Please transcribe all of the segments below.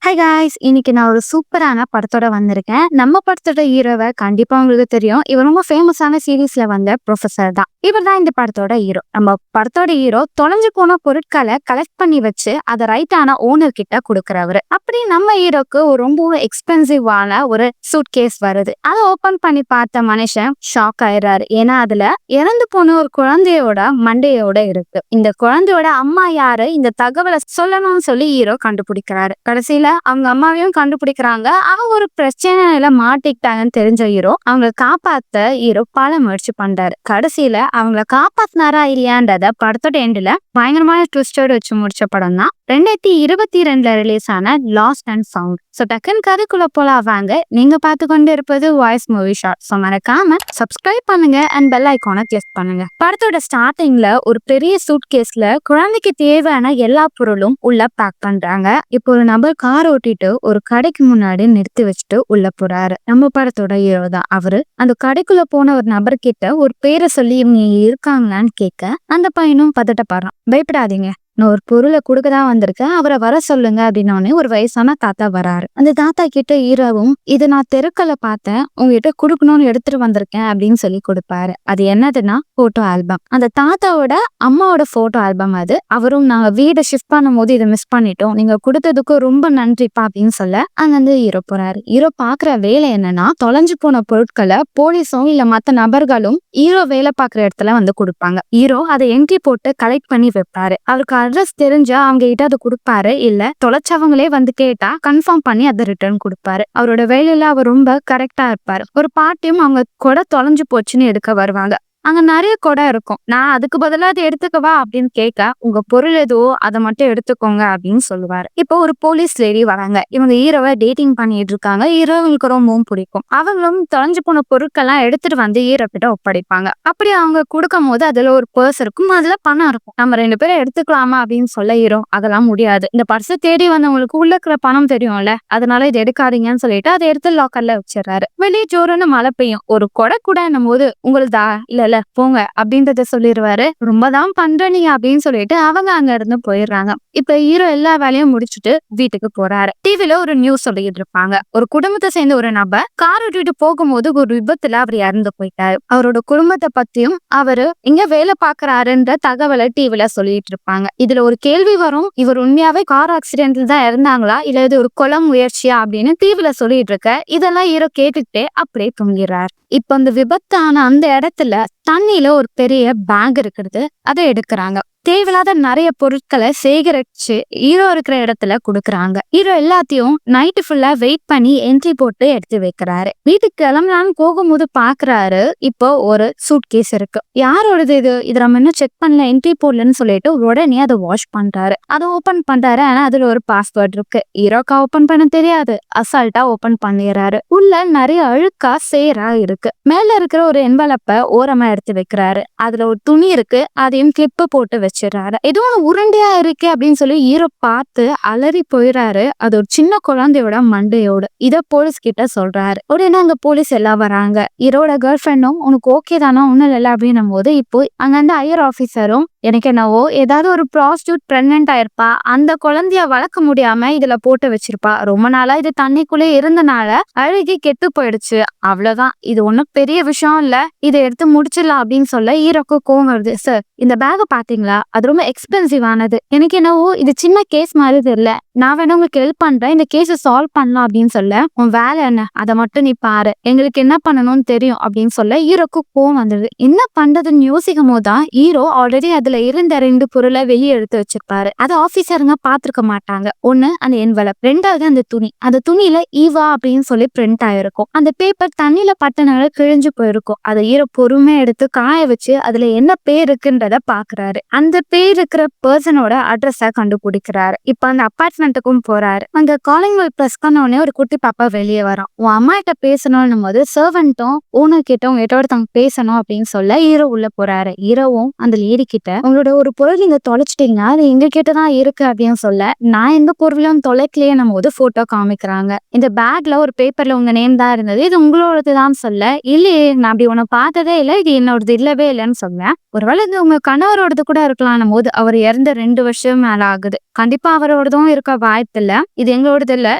Hi guys, இன்னைக்கு நான் ஒரு சூப்பரான படத்தோட வந்திருக்கேன். நம்ம படத்தோட ஹீரோவை கண்டிப்பா உங்களுக்கு தெரியும். இவர் ரொம்ப ஃபேமஸான சீரீஸ்ல வந்த ப்ரொஃபசர் தான். இவர் தான் இந்த படத்தோட ஹீரோ. நம்ம படத்தோட ஹீரோ தொலைஞ்சு போன பொருட்களை கலெக்ட் பண்ணி வச்சு அதை ரைட்டான ஓனர் கிட்ட கொடுக்குறவரு. அப்படி நம்ம ஹீரோக்கு ஒரு ரொம்ப எக்ஸ்பென்சிவான ஒரு சூட் கேஸ் வருது. அதை ஓபன் பண்ணி பார்த்த மனுஷன் ஷாக் ஆயிடுறாரு. ஏன்னா அதுல இறந்து போன ஒரு குழந்தையோட மண்டையோட இருக்கு. இந்த குழந்தையோட அம்மா யாரு, இந்த தகவலை சொல்லணும்னு சொல்லி ஹீரோ கண்டுபிடிக்கிறாரு. கடைசியில அவங்க அம்மாவையும் கண்டுபிடிக்கிறாங்க. அவங்க ஒரு பிரச்சனையில மாட்டிக்கிட்டாங்கன்னு தெரிஞ்ச ஹீரோ அவங்களை காப்பாத்த ஹீரோ பல முயற்சி பண்றாரு. கடைசியில அவங்கள காப்பாத்தினாரா இல்லையான்றத படத்தோட எண்டுல பயங்கரமான ட்விஸ்டோட வச்சு முடிச்ச படம் தான் 2022 ரிலீஸ் ஆன லாஸ்ட் அண்ட் ஃபவுண்ட். ஸோ டக்குன்னு கதைக்குள்ள போலாம் வாங்க. நீங்க பார்த்து கொண்டு இருப்பது வாய்ஸ் மூவி ஷார்ட். ஸோ மறக்காம சப்ஸ்கிரைப் பண்ணுங்க அண்ட் பெல் ஐக்கானை கிளிக் பண்ணுங்க. படத்தோட ஸ்டார்டிங்ல ஒரு பெரிய சூட் கேஸ்ல குழந்தைக்கு தேவையான எல்லா பொருளும் உள்ள பேக் பண்றாங்க. இப்போ ஒரு நபர் கார் ஓட்டிட்டு ஒரு கடைக்கு முன்னாடி நிறுத்தி வச்சுட்டு உள்ள போறாரு. நம்ம படத்தோட ஹீரோ தான் அவரு. அந்த கடைக்குள்ள போன ஒரு நபர் கிட்ட ஒரு பேரை சொல்லி இவங்க இருக்காங்களான்னு கேட்க அந்த பையனும் பதட்டப்படுறான். பயப்படாதீங்க, நான் ஒரு பொருளை கொடுக்கதான் வந்திருக்கேன், அவரை வர சொல்லுங்க அப்படின்னோடனே ஒரு வயசான தாத்தா வராரு. அந்த தாத்தா கிட்ட ஹீரோவும் இது நான் தெருக்களை பார்த்தேன், உங்ககிட்ட கொடுக்கணும்னு எடுத்துட்டு வந்திருக்கேன் அப்படின்னு சொல்லி கொடுப்பாரு. அது என்னதுன்னா போட்டோ ஆல்பம். அந்த தாத்தாவோட அம்மாவோட போட்டோ ஆல்பம் அது. அவரும் நாங்க வீடை ஷிஃப்ட் பண்ணும் போது இதை மிஸ் பண்ணிட்டோம், நீங்க கொடுத்ததுக்கு ரொம்ப நன்றிப்பா அப்படின்னு சொல்ல அங்கிருந்து ஹீரோ போறாரு. ஹீரோ பாக்குற வேலை என்னன்னா தொலைஞ்சு போன பொருட்களை போலீஸும் இல்ல மத்த நபர்களும் ஹீரோ வேலை பாக்குற இடத்துல வந்து கொடுப்பாங்க. ஹீரோ அதை என்ட்ரி போட்டு கலெக்ட் பண்ணி வைப்பாரு. அவருக்கு அட்ரஸ் தெரிஞ்சா அவங்க கிட்ட அதை கொடுப்பாரு. இல்ல தொலைச்சவங்களே வந்து கேட்டா கன்ஃபார்ம் பண்ணி அதை ரிட்டர்ன் கொடுப்பாரு. அவரோட வேலையில அவர் ரொம்ப கரெக்டா இருப்பாரு. ஒரு பார்ட்டியும் அவங்க கூட தொலைஞ்சு போச்சுன்னு எடுக்க வருவாங்க. அங்க நிறைய கொடை இருக்கும். நான் அதுக்கு பதிலா அதை எடுத்துக்கவா அப்படின்னு கேட்க உங்க பொருள் எதுவோ அதை மட்டும் எடுத்துக்கோங்க அப்படின்னு சொல்லுவாரு. இப்போ ஒரு போலீஸ் லேடி வராங்க. இவங்க ஹீரோவை டேட்டிங் பண்ணிட்டு இருக்காங்க. ஹீரோவுக்கு ரொம்பவும் பிடிக்கும். அவங்களும் தொலைஞ்சு போன பொருட்கள்லாம் எடுத்துட்டு வந்து ஹீரோ கிட்ட ஒப்படைப்பாங்க. அப்படி அவங்க கொடுக்கும் போது அதுல ஒரு பர்ஸ் இருக்கும், அதுல பணம் இருக்கும். நம்ம 2 பேரும் எடுத்துக்கலாமா அப்படின்னு சொல்ல ஹீரோ அதெல்லாம் முடியாது, இந்த பர்ஸை தேடி வந்தவங்களுக்கு உள்ள இருக்கிற பணம் தெரியும்ல, அதனால இதை எடுக்காதீங்கன்னு சொல்லிட்டு அதை எடுத்து லாக்கர்ல வச்சிடறாரு. வெளியே ஜோருன்னு மழை பெய்யும். ஒரு கொடை கூட என்னும் போது உங்களுதா இல்ல போங்க அப்படின்றத சொல்லிடுவாரு. ரொம்பதான் பண்ற நீங்க அப்படின்னு சொல்லிட்டு அவங்க அங்க இருந்து போயிடுறாங்க. இப்ப ஹீரோ எல்லா வேலையும் முடிச்சுட்டு வீட்டுக்கு போறாரு. டிவில ஒரு நியூஸ் சொல்லிட்டு இருப்பாங்க. ஒரு குடும்பத்தை சேர்ந்த ஒரு நபர் கார் ஓட்டிட்டு போகும்போது ஒரு விபத்துல அவர் இறந்து போயிட்டாரு. அவரோட குடும்பத்தை பத்தியும் அவரு இங்க வேலை பாக்குறாருன்ற தகவலை டிவில சொல்லிட்டு இருப்பாங்க. இதுல ஒரு கேள்வி வரும், இவர் உண்மையாவே கார் ஆக்சிடென்ட்ல தான் இறந்தாங்களா இல்ல இது ஒரு கொலை முயற்சியா அப்படின்னு டிவில சொல்லிட்டு இருக்க. இதெல்லாம் ஹீரோ கேட்டுக்கிட்டே அப்படியே தூங்கிறார். இப்ப அந்த விபத்தான அந்த இடத்துல தண்ணியில ஒரு பெரிய பேக் இருக்கிறது, அதை எடுக்கிறாங்க. தேவையில்லாத நிறைய பொருட்களை சேகரிச்சு ஹீரோ இருக்கிற இடத்துல கொடுக்குறாங்க. ஹீரோ எல்லாத்தையும் நைட்டு ஃபுல்லா வெயிட் பண்ணி என்ட்ரி போட்டு எடுத்து வைக்கிறாரு. வீட்டுக்கு கிளம்பலான்னு போகும்போது பாக்குறாரு, இப்போ ஒரு சூட் கேஸ் இருக்கு. யாரோடது இது நம்ம இன்னும் செக் பண்ணல, என்ட்ரி போடலன்னு சொல்லிட்டு உடனே அதை வாஷ் பண்றாரு. அதை ஓபன் பண்றாரு. ஆனா அதுல ஒரு பாஸ்வேர்ட் இருக்கு. ஹீரோக்கா ஓபன் பண்ண தெரியாது, அசால்ட்டா ஓபன் பண்ணிடுறாரு. உள்ள நிறைய அழுக்கா சேரா இருக்கு. மேல இருக்கிற ஒரு என்வலப்ப ஓரமா எடுத்து வைக்கிறாரு. அதுல ஒரு துணி இருக்கு, அதையும் கிளிப்பு போட்டு வச்சிடுறாரு. ஏதோ ஒன்று உருண்டையா இருக்கு அப்படின்னு சொல்லி ஹீரோ பார்த்து அலறி போயிடுறாரு. அது ஒரு சின்ன குழந்தையோட மண்டையோட. இத போலீஸ் கிட்ட சொல்றாரு. உடனே அங்க போலீஸ் எல்லாம் வராங்க. ஹீரோட கேர்ள் ஃப்ரெண்டும் உனக்கு ஓகே தானா ஒன்னும் இல்லை அப்படின்னும் போது இப்போ அங்க அந்த ஹையர் ஆபீசரும் எனக்கு என்னவோ ஏதாவது ஒரு ப்ராஸ்டியூட் பிரெக்னென்ட் ஆயிருப்பா, அந்த குழந்தைய வளர்க்க முடியாம இதுல போட்டு வச்சிருப்பா, ரொம்ப நாளா இது தண்ணிக்குள்ளே இருந்தனால அழுகி கெட்டு போயிடுச்சு, அவ்வளவுதான், இது ஒன்னும் பெரிய விஷயம் இல்ல, இதை எடுத்து முடிச்சிடலாம் அப்படின்னு சொல்ல ஹீரோக்கு கோவம் வருது. சார், இந்த பேக பாத்தீங்களா, அது ரொம்ப எக்ஸ்பென்சிவ் ஆனது, எனக்கு என்னவோ இது சின்ன கேஸ் மாதிரி தெரியல, நான் வேணா உங்களுக்கு ஹெல்ப் பண்றேன், இந்த கேஸை சால்வ் பண்ணலாம் அப்படின்னு சொல்ல உன் வேலை என்ன, அதை மட்டும் நீ பாரு, எங்களுக்கு என்ன பண்ணணும்னு தெரியும் அப்படின்னு சொல்ல ஹீரோக்கு கோவம் வந்துடுது. என்ன பண்றதுன்னு யோசிக்கும் போதுதான் ஹீரோ ஆல்ரெடி அதுல இருந்த 2 பொருளை வெளியே எடுத்து வச்சிருப்பாரு. அதை ஆபீசருங்க பாத்துருக்க மாட்டாங்க. ஒண்ணு அந்த என்வலப், ரெண்டாவது அந்த துணி. அந்த துணியில ஈவா அப்படின்னு சொல்லி பிரிண்ட் ஆயிருக்கும். அந்த பேப்பர் தண்ணியில பட்டனால கிழிஞ்சு போயிருக்கும். அதை ஹீரோ பொறுமையா எடுத்து காய வச்சு அதுல என்ன பேர் இருக்குன்றத பாக்குறாரு. அந்த பேர் இருக்கிற பர்சனோட அட்ரஸ கண்டுபிடிக்கிறாரு. இப்ப அந்த அபார்ட்மெண்ட்டுக்கும் போறாரு. அங்க காலிங் பெல் பிரஸ் பண்ண உடனே ஒரு குட்டி பாப்பா வெளியே வரும். உன் அம்மா கிட்ட பேசணும் போது சர்வெண்ட்டும் ஓனர் கிட்ட உங்க கிட்ட ஒருத்தவங்க பேசணும் அப்படின்னு சொல்ல ஹீரோ உள்ள போறாரு. ஹீரோவும் அந்த லேடி கிட்ட உங்களோட ஒரு பொருள் நீங்க தொலைச்சிட்டீங்கன்னா அது எங்க கிட்டதான் இருக்கு அப்படின்னு சொல்ல நான் எந்த பொருளும் தொலைக்கலையே போது போட்டோ காமிக்கிறாங்க. இந்த பேக்ல ஒரு பேப்பர்ல உங்க நேம் தான் இருந்தது, இது உங்களோடதுதான் சொல்ல இல்லையே நான் அப்படி உன்னை பார்த்ததே இல்லை, இது என்னோடது இல்லவே இல்லைன்னு சொல்ல ஒருவேளை இது உங்க கணவரோடது கூட இருக்கலாம் போது அவர் இறந்த 2 வருஷம் மேல ஆகுது, கண்டிப்பா அவரோடதும் இருக்க வாய்ப்பு இல்ல, இது எங்களோடது இல்ல,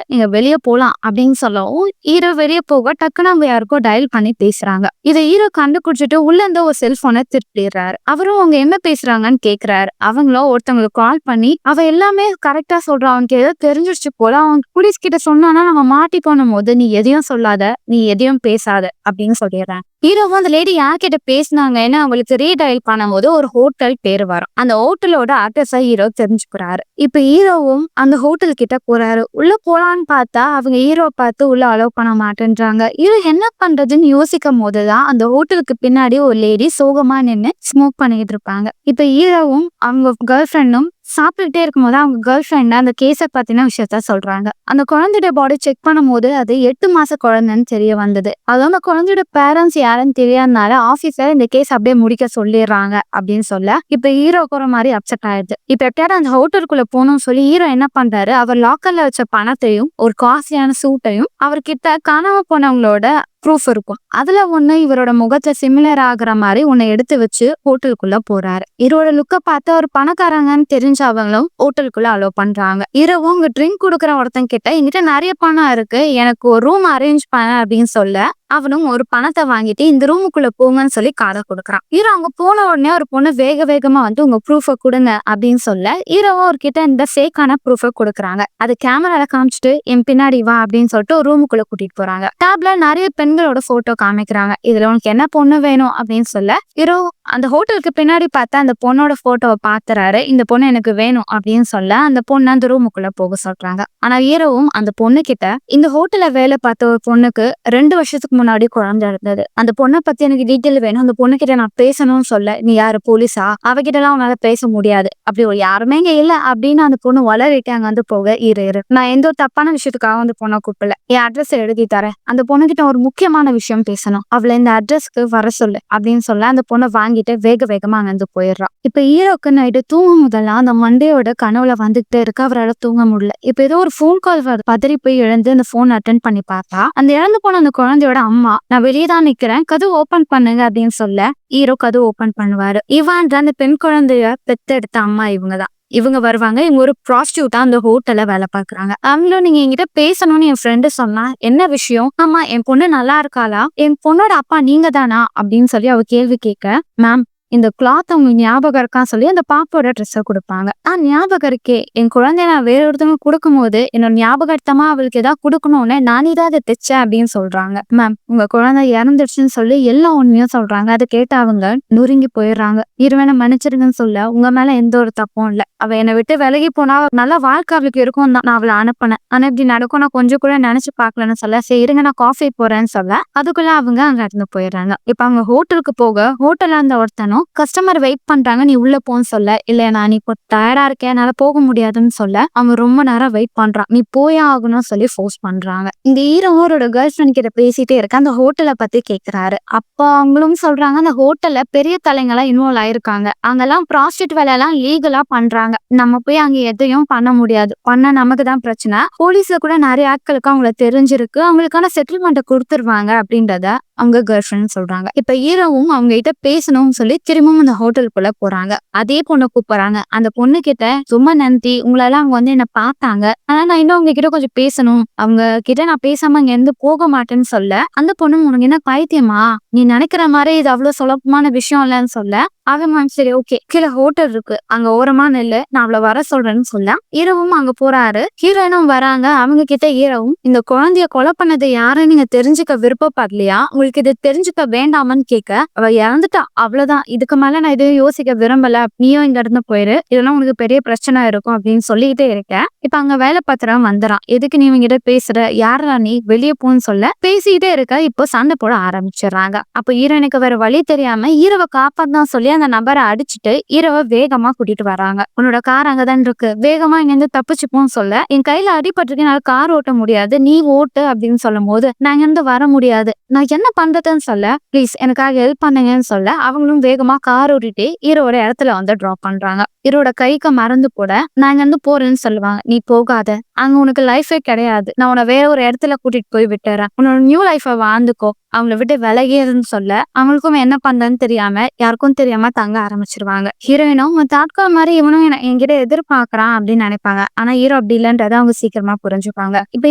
நீங்க வெளிய போலாம் அப்படின்னு சொல்லவும் ஹீரோ வெளிய போக டக்குன்னு அவங்க யாருக்கோ டயல் பண்ணி பேசுறாங்க. இதை ஹீரோ கண்டுபிடிச்சிட்டு உள்ள இருந்து ஒரு செல்போனை திருப்பிடுறாரு. அவரும் அவங்க என்ன பேசுறாங்கன்னு கேக்குறாரு. அவங்களும் ஒருத்தவங்களுக்கு கால் பண்ணி அவ எல்லாமே கரெக்டா சொல்றான், அவனுக்கு ஏதோ தெரிஞ்சிருச்சு போல, அவன் போலீஸ் கிட்ட சொன்னானா நம்ம மாட்டி போனும் போது நீ எதையும் சொல்லாத, நீ எதையும் பேசாத அப்படின்னு சொல்லிடுறேன். ஹீரோவும் அந்த லேடி யார்கிட்ட பேசினாங்கன்னு அவங்களுக்கு ரீடயல் பண்ணும்போது ஒரு ஹோட்டல் பேர் வரும். அந்த ஹோட்டலோட அட்ரஸை ஹீரோ தெரிஞ்சுக்கிறாரு. இப்ப ஹீரோவும் அந்த ஹோட்டல் கிட்ட போறாரு. உள்ள போலான்னு பார்த்தா அவங்க ஹீரோ பார்த்து உள்ள அலோவ் பண்ண மாட்டேன்றாங்க. ஹீரோ என்ன பண்றதுன்னு யோசிக்கும் போதுதான் அந்த ஹோட்டலுக்கு பின்னாடி ஒரு லேடி சோகமா நின்னு ஸ்மோக் பண்ணிட்டு இருப்பாங்க. இப்ப ஹீரோவும் அவங்க கேர்ள் ஃப்ரெண்டும் சாப்பிட்டுட்டே இருக்கும்போது அவங்க கேர்ள் ஃப்ரெண்ட் அந்த கேஸை பத்தின விஷயத்த சொல்றாங்க. அந்த குழந்தையோட பாடி செக் பண்ணும்போது அது 8 மாச குழந்தைன்னு தெரிய வந்தது. அதுவும் அந்த குழந்தையோட பேரண்ட்ஸ் யாருன்னு தெரியாதனால ஆபீஸ்ல இந்த கேஸ் அப்படியே முடிக்க சொல்லிடுறாங்க அப்படின்னு சொல்ல இப்ப ஹீரோக்கு ஒரு மாதிரி அப்செட் ஆயிடுது. இப்ப எப்படியாவது அந்த ஹோட்டலுக்குள்ள போகணும்னு சொல்லி ஹீரோ என்ன பண்றாரு, அவர் லாக்கர்ல வச்ச பணத்தையும் ஒரு காஸ்ட்லியான சூட்டையும் அவர்கிட்ட காணாம போனவங்களோட ப்ரூஃப் இருக்கும். அதுல ஒண்ணு இவரோட முகத்துல சிமிலர் ஆகுற மாதிரி ஒண்ணு எடுத்து வச்சு ஹோட்டலுக்குள்ள போறாரு. இவரோட லுக்க பார்த்து ஒரு பணக்காரங்கன்னு தெரிஞ்சவங்களும் ஹோட்டலுக்குள்ள அலோவ் பண்றாங்க. இரவும் இங்க ட்ரிங்க் கொடுக்குற ஒருத்தன் கிட்ட என்கிட்ட நிறைய பணம் இருக்கு, எனக்கு ஒரு ரூம் அரேஞ்ச் பண்ண அப்படின்னு சொல்ல அவனும் ஒரு பணத்தை வாங்கிட்டு இந்த ரூமுக்குள்ள போங்கன்னு சொல்லி காதை கொடுக்குறான். ஹீரோ அங்க போன உடனே ஒரு பொண்ணு வேக வேகமா வந்து உங்க ப்ரூஃபை கொடுங்க அப்படின்னு சொல்ல ஹீரோவும் அவர்கிட்ட இந்த ஃபேக்கான ப்ரூஃபை கொடுக்குறாங்க. அது கேமரால காமிச்சிட்டு என் பின்னாடி வா அப்படின்னு சொல்லிட்டு ஒரு ரூமுக்குள்ள கூட்டிட்டு போறாங்க. டேப்ல நிறைய பெண்களோட போட்டோ காமிக்கிறாங்க. இதுல உனக்கு என்ன பொண்ணு வேணும் அப்படின்னு சொல்ல ஹீரோ அந்த ஹோட்டலுக்கு பின்னாடி பார்த்தா அந்த பொண்ணோட போட்டோவை பாத்துறாரு. இந்த பொண்ணு எனக்கு வேணும் அப்படின்னு சொல்ல அந்த பொண்ணு அந்த ரூமுக்குள்ள போக சொல்றாங்க. ஆனா ஹீரோவும் அந்த பொண்ணு கிட்ட இந்த ஹோட்டல்ல வேலை பார்த்த ஒரு பொண்ணுக்கு 2 வருஷத்துக்கு முன்னாடி குழந்தை இருந்தது, அந்த பொண்ணை பத்தி எனக்கு டீட்டெயில் வேணும், அந்த பொண்ணு கிட்ட நான் பேசணும்னு சொல்ல நீ யாரு போலீஸா, அவகிட்ட எல்லாம் உன்னால பேச முடியாது, அப்படி ஒரு யாருமே இங்க இல்ல அப்படின்னு அந்த பொண்ணு வளரிட்டு அங்க வந்து போக இரு நான் எந்த ஒரு தப்பான விஷயத்துக்காக வந்து பொண்ணை கூப்பிடல, என் அட்ரஸ் எழுதி தரேன், அந்த பொண்ணு கிட்ட ஒரு முக்கியமான விஷயம் பேசணும், அவளை இந்த அட்ரஸ்க்கு வர சொல்லு அப்படின்னு சொல்ல அந்த பொண்ணை வாங்கிட்டு வேக வேகமா அங்க வந்து போயிடுறான். இப்ப ஹீரோக்கு நைட்டு தூங்கும் போதெல்லாம் அந்த மண்டையோட கனவுல வந்துகிட்டே இருக்கு, அவரால் தூங்க முடியல. இப்ப ஏதோ ஒரு போன் கால் பதறி போய் எழுந்து அந்த போன் அட்டென்ட் பண்ணி பார்த்தா அந்த இறந்து போன அந்த குழந்தையோட அம்மா, நான் வெளியே தான் நிக்கிறேன், கதவு ஓபன் பண்ணுங்க அப்படின்னு சொல்ல ஹீரோ கதவு ஓபன் பண்ணுவாரு. இவான் அந்த பெண் குழந்தைய பெத்தெடுத்த அம்மா இவங்கதான். இவங்க வருவாங்க, இவங்க ஒரு ப்ராஸ்டியூட்டா அந்த ஹோட்டல்ல வேலை பாக்குறாங்க. அவங்களும் நீங்க என்கிட்ட பேசணும்னு என் ஃப்ரெண்டு சொன்னா என்ன விஷயம், ஆமா என் பொண்ணு நல்லா இருக்காளா, என் பொண்ணோட அப்பா நீங்க தானா அப்படின்னு சொல்லி அவ கேள்வி கேட்க, மேம் இந்த கிளாத் அவங்க ஞாபகம் இருக்கான்னு சொல்லி அந்த பாப்போட ட்ரெஸ்ஸை கொடுப்பாங்க. ஞாபகம் இருக்கே, என் குழந்தைய நான் வேற ஒருத்தவங்க கொடுக்கும் போது என்னோட ஞாபகத்தமா அவளுக்கு ஏதாவது கொடுக்கணும்னு நானே தான் அதை தைச்சேன் அப்படின்னு சொல்றாங்க. மேம் உங்க குழந்தை இறந்துடுச்சுன்னு சொல்லி எல்லா உண்மையும் சொல்றாங்க. அதை கேட்டு அவங்க நொறுங்கி போயிடுறாங்க. இருவேனை மன்னிச்சிருங்கன்னு சொல்ல உங்க மேல எந்த ஒரு தப்பும் இல்லை, அவ என்னை விட்டு விலகி போனா நல்ல வாழ்க்கை அவளுக்கு இருக்கும் தான் நான் அவளை அனுப்பினேன், ஆனா இப்படி நடக்கும் நான் கொஞ்சம் கூட நினைச்சு பாக்கலன்னு சொல்ல சரி இருங்க நான் காஃபி போறேன்னு சொல்ல அதுக்குள்ள அவங்க அங்க இருந்து போயிடுறாங்க. இப்ப அவங்க ஹோட்டலுக்கு போக ஹோட்டல்ல அந்த ஒருத்தனும் கஸ்டமர் வெயிட் பண்றாங்க, நீ உள்ள போன்னு சொல்ல இல்ல நான் இப்போ டயர்டா இருக்கேன் என்னால போக முடியாதுன்னு சொல்ல அவன் ரொம்ப நேரம் வெயிட் பண்றான், நீ போயே ஆகணும்னு சொல்லி ஃபோர்ஸ் பண்றாங்க. இந்த ஹீரோவோட கேர்ள் ஃப்ரெண்ட் கிட்ட பேசிட்டே இருக்க அந்த ஹோட்டலை பத்தி கேக்குறாரு. அப்ப அவங்களும் சொல்றாங்க அந்த ஹோட்டல்ல பெரிய தலைங்கெல்லாம் இன்வால்வ் ஆயிருக்காங்க, அங்கெல்லாம் ப்ராஸ்டியூட் வேலை எல்லாம் லீகலா பண்றாங்க, நம்ம போய் அங்க எதையும் பண்ண முடியாது, பண்ண நமக்கு தான் பிரச்சனை, போலீஸ்ல கூட நிறைய ஆட்களுக்கு அவங்கள தெரிஞ்சிருக்கு, அவங்களுக்கான செட்டில்மெண்ட்டை கொடுத்துருவாங்க அப்படின்றத அவங்க கேர்ள் ஃப்ரெண்ட் சொல்றாங்க. இப்ப ஹீரோவும் அவங்க கிட்ட பேசணும்னு சொல்லி திரும்பவும் அந்த ஹோட்டலுக்குள்ள போறாங்க. அதே பொண்ணை கூப்பிடுறாங்க. அந்த பொண்ணு கிட்ட ரொம்ப நன்றி, உங்களெல்லாம் அவங்க வந்து என்ன பார்த்தாங்க, ஆனா நான் இன்னும் அவங்க கிட்ட கொஞ்சம் பேசணும், அவங்க கிட்ட நான் பேசாம இங்க இருந்து போக மாட்டேன்னு சொல்ல அந்த பொண்ணு உனக்கு என்ன பைத்தியமா, நீ நினைக்கிற மாதிரி இது அவ்வளவு சுலபமான விஷயம் இல்லைன்னு சொல்ல அவன் சரி ஓகே கீழே ஹோட்டல் இருக்கு அங்க ஓரமா நெல்லு நான் அவளை வர சொல்றேன்னு சொல்ல ஹீரோவும் அங்க போறாரு. ஹீரோயினும் வராங்க. அவங்க கிட்ட ஹீரோவும் இந்த குழந்தைய கொலை பண்ணது யாருன்னு நீங்க தெரிஞ்சுக்க விருப்பப்படலையா, உங்களுக்கு இது தெரிஞ்சுக்க வேண்டாமான்னு கேட்க அவ இறந்துட்டா அவ்வளவுதான், இதுக்கு மேல நான் எதுவும் யோசிக்க விரும்பல, நீயும் இங்க இருந்து போயிரு, இதெல்லாம் உனக்கு பெரிய பிரச்சனை இருக்கும் அப்படின்னு சொல்லிக்கிட்டே இருக்கேன். இப்ப அங்க வேலை பாத்திரம் வந்துறான். எதுக்கு நீ இவங்கிட்ட பேசுற, யாரா நீ, வெளியே போன்னு சொல்ல பேசிக்கிட்டே இருக்க. இப்போ சண்டை போட ஆரம்பிச்சிடுறாங்க. அப்ப ஹீரோனுக்கு வேற வழி தெரியாம ஹீரோவை காப்பாத்தான் சொல்லி அந்த நபரை அடிச்சுட்டு ஹீரோவை வேகமா கூட்டிட்டு வராங்க. உன்னோட கார் அங்கதான் இருக்கு, வேகமா இங்க இருந்து தப்பிச்சுப்போன்னு சொல்ல என் கையில அடிபட்டிருக்கு, என்னால கார் ஓட்ட முடியாது, நீ ஓட்டு அப்படின்னு சொல்லும் போது நான் இங்க இருந்து வர முடியாது, நான் என்ன பண்றதுன்னு சொல்ல ப்ளீஸ் எனக்காக ஹெல்ப் பண்ணுங்கன்னு சொல்ல அவங்களும் வேகமா கார் ஓட்டிட்டு ஹீரோட இடத்துல வந்து டிராப் பண்றாங்க. ஹீரோட கைக்கு மறந்து போட நான் இங்க இருந்து போறேன்னு சொல்லுவாங்க. நீ போகாத, அங்க உனக்கு லைஃபே கிடையாது, நான் உன்னை வேற ஒரு இடத்துல கூட்டிட்டு போய் விட்டுறேன், உன்னோட நியூ லைஃபை வாழ்ந்துக்கோ, அவங்கள விட்டு விலகியதுன்னு சொல்ல அவங்களுக்கும் என்ன பண்றதுன்னு தெரியாம யாருக்கும் தெரியாம சீக்கிரமா தங்க ஆரம்பிச்சிருவாங்க. ஹீரோயினும் தாட்கா மாதிரி இவனும் என்கிட்ட எதிர்பார்க்கறான் அப்படின்னு நினைப்பாங்க. ஆனா ஹீரோ அப்படி இல்லன்றத அவங்க சீக்கிரமா புரிஞ்சுப்பாங்க. இப்ப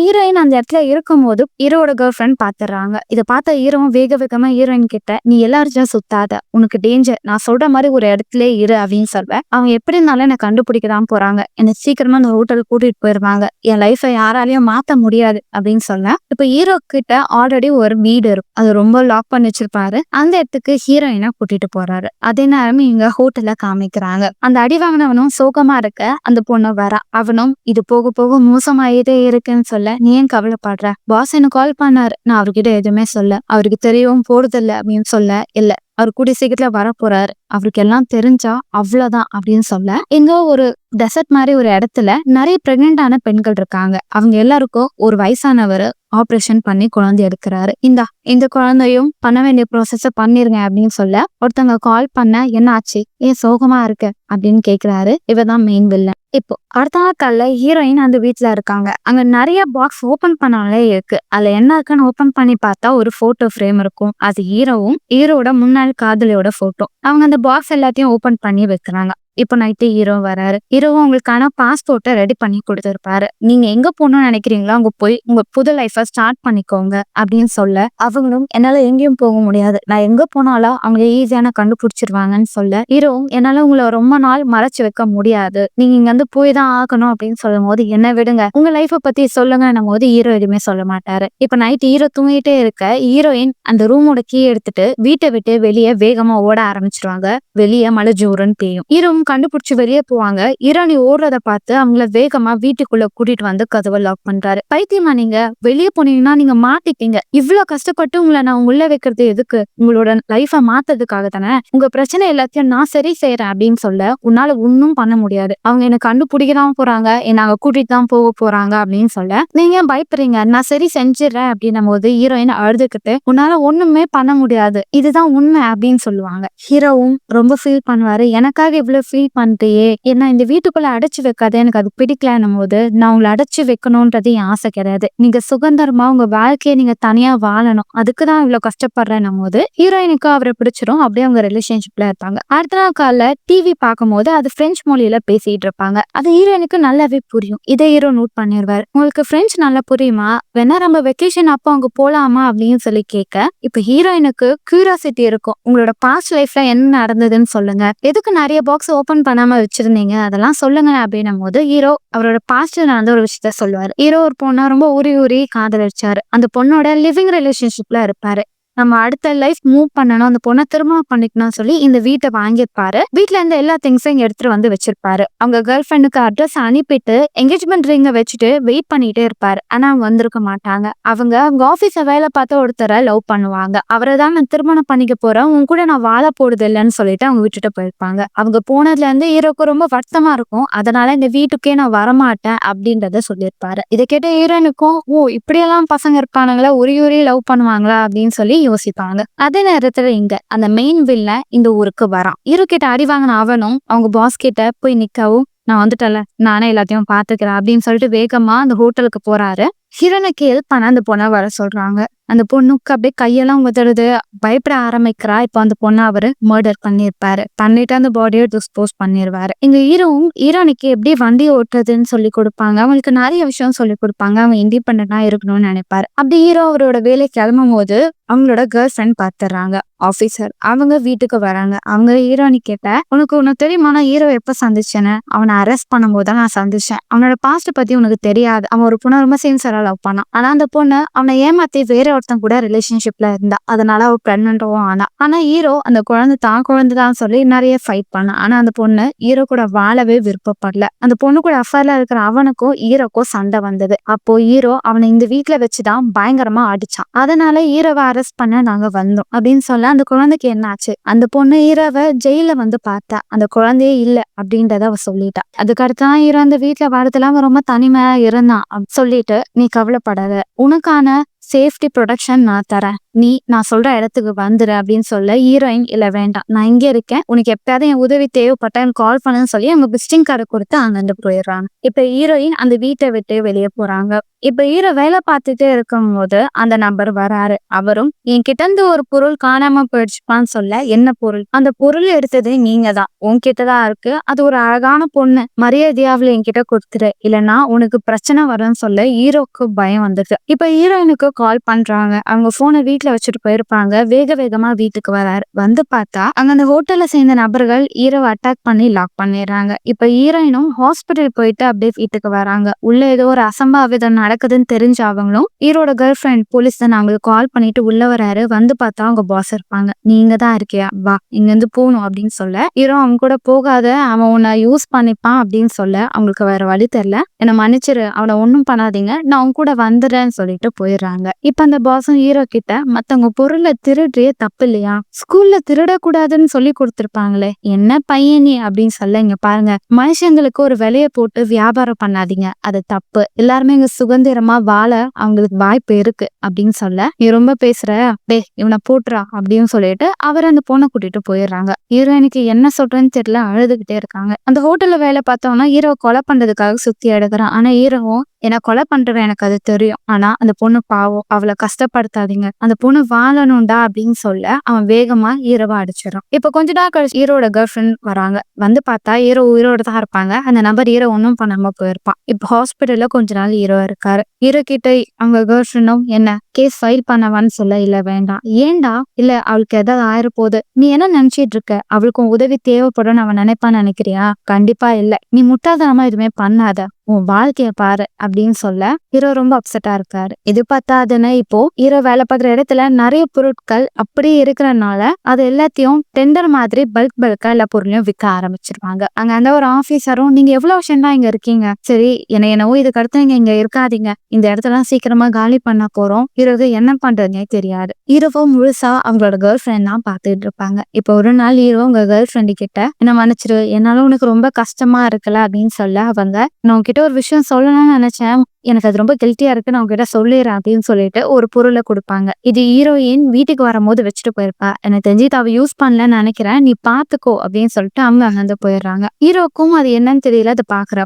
ஹீரோயின் அந்த இடத்துல இருக்கும் போது ஹீரோட கேர்ள் ஃப்ரெண்ட் பாத்துறாங்க. இதை பார்த்த ஹீரோவும் வேக வேகமா ஹீரோயின் கிட்ட, நீ எல்லாரும் சுத்தாத, உனக்கு டேஞ்சர், நான் சொல்ற மாதிரி ஒரு இடத்துல இரு அப்படின்னு சொல்வேன். அவங்க எப்படி இருந்தாலும் என்ன கண்டுபிடிக்கதான் போறாங்க, என்ன சீக்கிரமா அந்த ஹோட்டல் கூட்டிட்டு போயிருவாங்க, என் லைஃபை யாராலையும் மாத்த முடியாது அப்படின்னு சொன்னேன். இப்ப ஹீரோ கிட்ட ஆல்ரெடி ஒரு வீடு இருக்கும், அது ரொம்ப லாக் பண்ணி வச்சிருப்பாரு. அந்த இடத்துக்கு ஹீரோயினை கூட்டிட்டு போறாரு. அதே நேரம் இங்க ஹோட்டல்ல காமிக்கிறாங்க. அந்த அடி வாங்கினவனும் சோகமா இருக்க அந்த பொண்ணு வரா. அவனும் இது போக போக மோசமாயிட்டே இருக்குன்னு சொல்ல, நீ ஏன் கவலைப்படுற, பாஸ் எனக்கு கால் பண்ணாரு, நான் அவர்கிட்ட எதுவுமே சொல்ல, அவருக்கு தெரியவும் போறதில்ல அப்படின்னு சொல்ல, இல்ல அவர் கூடிய சீக்கிரத்துல வரப்போறாரு, அவருக்கு எல்லாம் தெரிஞ்சா அவ்வளவுதான் அப்படின்னு சொல்ல, எங்க ஒரு டெசர்ட் மாதிரி ஒரு இடத்துல நிறைய பிரெக்னென்டான பெண்கள் இருக்காங்க. அவங்க எல்லாருக்கும் ஒரு வயசானவர் ஆப்ரேஷன் பண்ணி குழந்தை எடுக்கிறாரு. இந்த குழந்தையும் பண்ண வேண்டிய ப்ராசஸ பண்ணிருங்க அப்படின்னு சொல்ல, ஒருத்தவங்க கால் பண்ண, என்ன ஆச்சு, ஏன் சோகமா இருக்கு அப்படின்னு கேக்குறாரு. இவதான் மெயின் வில்லன். இப்போ அடுத்த நாள் காலைல ஹீரோயின் அந்த வீட்டுல இருக்காங்க. அங்க நிறைய பாக்ஸ் ஓபன் பண்ணாலே இருக்கு. அதுல என்ன இருக்குன்னு ஓபன் பண்ணி பார்த்தா ஒரு போட்டோ ஃப்ரேம் இருக்கும். அது ஹீரோவும் ஹீரோட முன்னாள் காதலியோட போட்டோ. அவங்க அந்த பாக்ஸ் எல்லாத்தையும் ஓபன் பண்ணி வைக்கிறாங்க. இப்போ நைட்டு ஹீரோ வராரு. ஹீரோவும் உங்களுக்கான பாஸ்போர்ட்டை ரெடி பண்ணி கொடுத்துருப்பாரு. நீங்க எங்க போகணும்னு நினைக்கிறீங்களோ அங்க போய் உங்க புது லைஃப ஸ்டார்ட் பண்ணிக்கோங்க அப்படின்னு சொல்ல, அவங்களும் என்னால எங்கேயும் போக முடியாது, நான் எங்க போனாலும் அவங்க ஈஸியான கண்டுபிடிச்சிருவாங்கன்னு சொல்ல, ஹீரோவும் என்னால உங்களை ரொம்ப நாள் மறைச்சு வைக்க முடியாது, நீங்க இங்க வந்து போய் தான் ஆகணும் அப்படின்னு சொல்லும் போது, என்ன விடுங்க, உங்க லைஃப பத்தி சொல்லுங்கன்னும் போது ஹீரோ எதுவுமே சொல்ல மாட்டாரு. இப்ப நைட்டு ஹீரோ தூங்கிட்டே இருக்க, ஹீரோயின் அந்த ரூமோட கீ எடுத்துட்டு வீட்டை விட்டு வெளியே வேகமா ஓட ஆரம்பிச்சிருவாங்க. வெளியே மழை ஜோருன்னு பெய்யும். ஹீரோ கண்டுபிடிச்சு வெளியே போவாங்க. ஹீரோனி ஓடுறத பார்த்து அவங்கள வேகமா வீட்டுக்குள்ள கூட்டிட்டு வந்து கதவை லாக் பண்றாரு. பைத்தியமா நீங்க, வெளியே போனீங்கன்னா நீங்க மாட்டிப்பீங்க, இவ்வளவு கஷ்டப்பட்டு உங்களை நான் உள்ள வைக்கிறது எதுக்கு, உங்களோட லைஃப மாத்ததுக்காக தானே, உங்க பிரச்சனை எல்லாத்தையும் நான் சரி செய்யறேன் அப்படின்னு சொல்ல, உன்னால ஒன்னும் பண்ண முடியாது, அவங்க என்ன கண்டுபிடிக்கதான் போறாங்க, என்ன அங்க கூட்டிட்டு தான் போக போறாங்க அப்படின்னு சொல்ல, நீங்க பயப்படுறீங்க, நான் சரி செஞ்சிடறேன் அப்படின்னும் போது ஹீரோயின் அழுதுகிட்டு, உன்னால ஒண்ணுமே பண்ண முடியாது, இதுதான் உண்மை அப்படின்னு சொல்லுவாங்க. ஹீரோவும் ரொம்ப ஃபீல் பண்ணுவாரு, எனக்காக இவ்வளவு ஃபீல் பண்ணிட்டே, ஏன்னா இந்த வீட்டுக்குள்ள அடைச்சு வைக்காத, எனக்கு அது பிடிக்கலன்னும் போது, நான் உங்களை அடைச்சு வைக்கணும்ன்றது என் ஆசை கிடையாது, நீங்க சுதந்திரமா உங்க வாழ்க்கையை நீங்க தனியா வாழணும், அதுக்குதான் இவ்வளவு கஷ்டப்படுறேன்னும் போது ஹீரோயினுக்கு அவரை பிடிச்சிரும். அப்படியே அவங்க ரிலேஷன்ஷிப்ல இருப்பாங்க. அடுத்த நாள் காலைல டிவி பார்க்கும் போது அது பிரெஞ்சு மொழியில பேசிட்டு இருப்பாங்க. அது ஹீரோயினுக்கு நல்லாவே புரியும். இதை ஹீரோ நோட் பண்ணிடுவார். உங்களுக்கு பிரெஞ்சு நல்லா புரியுமா, வேணா நம்ம வெக்கேஷன் அப்போ அங்க போலாமா அப்படின்னு சொல்லி கேட்க, இப்ப ஹீரோயினுக்கு கியூரியாசிட்டி இருக்கும், உங்களோட பாஸ்ட் லைஃப்ல என்ன நடந்ததுன்னு சொல்லுங்க, எதுக்கு நிறைய பாக்ஸ் ஓபன் பண்ணாம வச்சிருந்தீங்க, அதெல்லாம் சொல்லுங்க அப்படின்னும் போது ஹீரோ அவரோட பாஸ்ட்ல நடந்த ஒரு விஷயத்த சொல்லுவாரு. ஹீரோ ஒரு பொண்ணை ரொம்ப ஊறி காதலிச்சாரு. அந்த பொண்ணோட லிவிங் ரிலேஷன்ஷிப்ல இருப்பாரு. நம்ம அடுத்த லைஃப் மூவ் பண்ணணும், அந்த பொண்ணை திருமணம் பண்ணிக்கணும்னு சொல்லி இந்த வீட்டை வாங்கியிருப்பாரு. வீட்டுல இருந்து எல்லா திங்ஸையும் எடுத்துட்டு வந்து வச்சிருப்பாரு. அவங்க கேர்ள் ஃப்ரெண்டுக்கு அட்ரஸ் அனுப்பிட்டு என்கேஜ்மெண்ட் ரிங்க வச்சுட்டு வெயிட் பண்ணிட்டே இருப்பாரு. ஆனா அவங்க வந்திருக்க மாட்டாங்க. அவங்க ஆபீஸ்ல வேலை பார்த்த ஒருத்தரை லவ் பண்ணுவாங்க. அவரை தான் நான் திருமணம் பண்ணிக்க போறேன், உங்க கூட நான் வாழ போடுது இல்லைன்னு சொல்லிட்டு அவங்க விட்டுட்டு போயிருப்பாங்க. அவங்க போனதுல இருந்து ஹீரோக்கு ரொம்ப வருத்தமா இருக்கும். அதனால இந்த வீட்டுக்கே நான் வரமாட்டேன் அப்படின்றத சொல்லியிருப்பாரு. இதை கேட்ட ஹீரோனுக்கும், ஓ இப்படியெல்லாம் பசங்க இருப்பானுங்களா, உரி லவ் பண்ணுவாங்களா அப்படின்னு சொல்லி யோசிப்பாங்க. அதே நேரத்துல இங்க அந்த மெயின் வில்லன் இந்த ஊருக்கு வரான். ஹீரோ கிட்ட அடி வாங்கின அவனும் அவங்க பாஸ் கிட்ட போய் நிக்கவும், நான் வந்துட்டல, நானே எல்லாத்தையும் பாத்துக்கிறேன் அப்படின்னு சொல்லிட்டு வேகமா அந்த ஹோட்டலுக்கு போறாரு. ஹீரோனுக்கு ஹெல்ப் பண்ண அந்த பொண்ணை வர சொல்றாங்க. அந்த பொண்ணுக்கு அப்படியே கையெல்லாம் உதறுது, பயப்பட ஆரம்பிக்கிறா. இப்போ அந்த பொண்ணை அவரு மர்டர் பண்ணிருப்பாரு. பண்ணிட்டு அந்த பாடியை டிஸ்போஸ் பண்ணிருவாரு. இங்க ஹீரோவும் ஹீரோனுக்கு எப்படி வண்டி ஓட்டுறதுன்னு சொல்லி கொடுப்பாங்க. அவங்களுக்கு நிறைய விஷயம் சொல்லி கொடுப்பாங்க. அவங்க இண்டிபெண்டா இருக்கணும்னு நினைப்பாரு. அப்படி ஹீரோ அவரோட வேலை கிளம்பும் போது அவங்களோட கேர்ள் ஃப்ரெண்ட் பாத்துறாங்க, ஆபீசர். அவங்க வீட்டுக்கு வராங்க. அவங்க ஹீரோனி கேட்ட, உனக்கு தெரியுமா நான் ஹீரோ எப்ப சந்திச்சேன்னு, அவனை அரெஸ்ட் பண்ணும் போதுதான் நான் சந்திச்சேன், அவனோட பாஸ்ட் பத்தி உனக்கு தெரியாது, அவன் ஒரு பொண்ணை ரொம்ப சின்சியரா லவ் பண்ணான், ஆனா அந்த பொண்ணு அவனை ஏமாத்தி வேற ஒருத்தன் கூட ரிலேஷன்ஷிப்ல இருந்தா, அதனால அவ பிரெக்னன்ட்டும் ஆனா ஹீரோ அந்த குழந்தை தான் குழந்தைதான் சொல்லி நிறைய ஃபைட் பண்ணான். ஆனா அந்த பொண்ணு ஹீரோ கூட வாழவே விருப்பப்படல. அந்த பொண்ணு கூட அஃபேர்ல இருக்கிற அவனுக்கும் ஹீரோக்கும் சண்டை வந்தது. அப்போ ஹீரோ அவனை இந்த வீட்டுல வச்சுதான் பயங்கரமா அடிச்சான். அதனால ஹீரோவை அரெஸ்ட் பண்ண நாங்க வந்தோம் அப்படின்னு சொல்ல, அந்த குழந்தைக்கு என்ன ஆச்சு, அந்த பொண்ணு ஹீரோவை ஜெயில வந்து பார்த்தா, அந்த குழந்தையே இல்ல அப்படின்றத அவ சொல்லிட்டா. அதுக்கடுத்துதான் ஹீரோ அந்த வீட்டுல வரதுல அவன் ரொம்ப தனிமையா இருந்தான் சொல்லிட்டு, நீ கவலைப்படாத, உனக்கான சேஃப்டி ப்ரொடெக்ஷன் நான் தரேன், நான் சொல்ற இடத்துக்கு வந்துரு அப்படின்னு சொல்ல ஹீரோயின் இல்ல வேண்டாம், நான் இங்க இருக்கேன், உனக்கு எப்பயாவது என் உதவி தேவைப்பட்டா எனக்கு கால் பண்ணுன்னு சொல்லி அவங்க விசிட்டிங் கார்டு கொடுத்து அங்கிருந்து போயிடுறாங்க. இப்ப ஹீரோயின் அந்த வீட்டை விட்டு வெளியே போறாங்க. இப்ப ஹீரோ வேலை பார்த்துட்டே இருக்கும்போது அந்த நபர் வராரு. அவரும் என்கிட்ட இருந்து ஒரு பொருள் காணாம போயிடுச்சுப்பான்னு சொல்ல, என்ன பொருள்? அந்த பொருள் எடுத்தது நீங்க தான், உன்கிட்டதான் இருக்கு, அது ஒரு அழகான பொண்ணு, மரியாதையாவில் என்கிட்ட கொடுத்துரு, இல்லைன்னா உனக்கு பிரச்சனை வரும்னு சொல்ல ஹீரோக்கு பயம் வந்துச்சு. இப்ப ஹீரோயினுக்கு கால் பண்றாங்க. அவங்க போனை வீட்டுல வச்சுட்டு போயிருப்பாங்க. வேக வேகமா வீட்டுக்கு வராரு. வந்து பார்த்தா அங்க அந்த ஹோட்டல்ல சேர்ந்த நபர்கள் ஹீரோவை அட்டாக் பண்ணி லாக் பண்ணிடுறாங்க. இப்ப ஹீரோயினும் ஹாஸ்பிட்டல் போயிட்டு அப்படியே வீட்டுக்கு வராங்க. உள்ள ஏதோ ஒரு அசம்பாவிதம் நடக்குதுன்னு தெரிஞ்ச அவங்களும் ஹீரோட கேர்ள் ஃப்ரெண்ட் போலீஸ் தான் அவங்களுக்கு கால் பண்ணிட்டு உள்ள வராரு. வந்து பார்த்தா அவங்க பாஸ் இருப்பாங்க. நீங்க தான் இருக்கியா, வா இங்க இருந்து போகணும் அப்படின்னு சொல்ல, ஹீரோ அவங்க கூட போகாத, அவன் உன்னை யூஸ் பண்ணிப்பான் அப்படின்னு சொல்ல அவங்களுக்கு வேற வழி தெரியல. என்னை மன்னிச்சிரு, அவனை ஒன்னும் பண்ணாதீங்க, நான் அவங்க கூட வந்துடுறேன்னு சொல்லிட்டு போயிடுறாங்க. இப்ப அந்த பாஸும் ஹீரோ கிட்ட மத்தவங்க பொருளை திருடுறியே தப்பு இல்லையா, ஸ்கூல்ல திருடக்கூடாதுன்னு சொல்லி கொடுத்துருப்பாங்களே, என்ன பையன் நீ அப்படின்னு சொல்ல, இங்க பாருங்க, மனுஷங்களுக்கு ஒரு விலையை போட்டு வியாபாரம் பண்ணாதீங்க, அது தப்பு, எல்லாருமே இங்க சுதந்திரமா வாழ அவங்களுக்கு வாய்ப்பு இருக்கு அப்படின்னு சொல்ல, நீ ரொம்ப பேசுற, இவனை போட்டுறா அப்படின்னு சொல்லிட்டு அவர் அந்த பொண்ணை கூட்டிட்டு போயிடுறாங்க. ஹீரோயினுக்கு என்ன சொல்றேன்னு தெரியல, அழுதுகிட்டே இருக்காங்க. அந்த ஹோட்டல்ல வேலை பார்த்தோம்னா ஹீரோ கொலை பண்றதுக்காக சுத்தி எடுக்கிறான். ஆனா ஹீரோவும் என்ன கொலை பண்றேன் எனக்கு அது தெரியும், ஆனா அந்த பொண்ணு பாவம், அவளை கஷ்டப்படுத்தாதீங்க, அந்த பொண்ணு வாழணும்டா அப்படின்னு சொல்ல அவன் வேகமா ஹீரோவை அடிச்சிடறான். இப்ப கொஞ்ச நாள் கழிச்சு ஹீரோட கேர்ள் ஃப்ரெண்ட் வராங்க. வந்து பார்த்தா ஹீரோ உயிரோட தான் இருப்பாங்க. அந்த நபர் ஹீரோ ஒன்னும் பண்ணாம போயிருப்பான். இப்ப ஹாஸ்பிட்டல்ல கொஞ்ச நாள் ஹீரோ இருக்காரு. ஹீரோ கிட்ட அவங்க கேர்ள் ஃப்ரெண்டும் என்ன கேஸ் ஃபைல் பண்ணவான்னு சொல்ல, இல்ல வேண்டாம். ஏண்டா? இல்ல அவளுக்கு ஏதாவது ஆயிரப்போகுது, நீ என்ன நினைச்சிட்டு இருக்க, அவளுக்கு உதவி தேவைப்படும் அவன் நினைப்பான்னு நினைக்கிறியா? கண்டிப்பா இல்ல, நீ முட்டாள்தனமா எதுவுமே பண்ணாத, உன் வாழ்க்கைய பாரு அப்படின்னு சொல்ல ஹீரோ ரொம்ப அப்செட்டா இருக்காரு. இது பார்த்தாதுன்னு இப்போ ஹீரோ வேலை பார்க்குற இடத்துல நிறைய பொருட்கள் அப்படியே இருக்கிறனால அது எல்லாத்தையும் டெண்டர் மாதிரி பல்கா எல்லா பொருளையும் விற்க ஆரம்பிச்சிருவாங்க. அங்க அந்த ஒரு ஆபீசரும், நீங்க எவ்வளவு வருஷம் தான் இங்க இருக்கீங்க, சரி என்னவோ இதுக்கு அடுத்து நீங்க இங்க இருக்காதீங்க, இந்த இடத்தெல்லாம் சீக்கிரமா காலி பண்ண போறோம். ஹீரோக்கு என்ன பண்றதுனே தெரியாது. ஹீரோவும் முழுசா அவங்களோட கேர்ள் ஃப்ரெண்ட் தான் பார்த்துட்டு இருப்பாங்க. இப்போ ஒரு நாள் ஹீரோ உங்க கேர்ள் ஃப்ரெண்டு கிட்ட என்ன மன்னிச்சிரு, என்னால உனக்கு ரொம்ப கஷ்டமா இருக்குல்ல அப்படின்னு சொல்ல, அவங்க நான் உங்ககிட்ட ஒரு விஷயம் சொல்லணும்னு நினைச்சேன், எனக்கு அது ரொம்ப கில்ட்டியா இருக்கு, நான் உங்ககிட்ட சொல்லிடுறேன் அப்படின்னு சொல்லிட்டு ஒரு பொருளை கொடுப்பாங்க. இது ஹீரோயின் வீட்டுக்கு வரும்போது வச்சுட்டு போயிருப்பா, எனக்கு தெரிஞ்சு அவ யூஸ் பண்ணலன்னு நினைக்கிறேன், நீ பாத்துக்கோ அப்படின்னு சொல்லிட்டு அவங்க அங்கிருந்து போயிடுறாங்க. ஹீரோக்கும் அது என்னன்னு தெரியல. அதை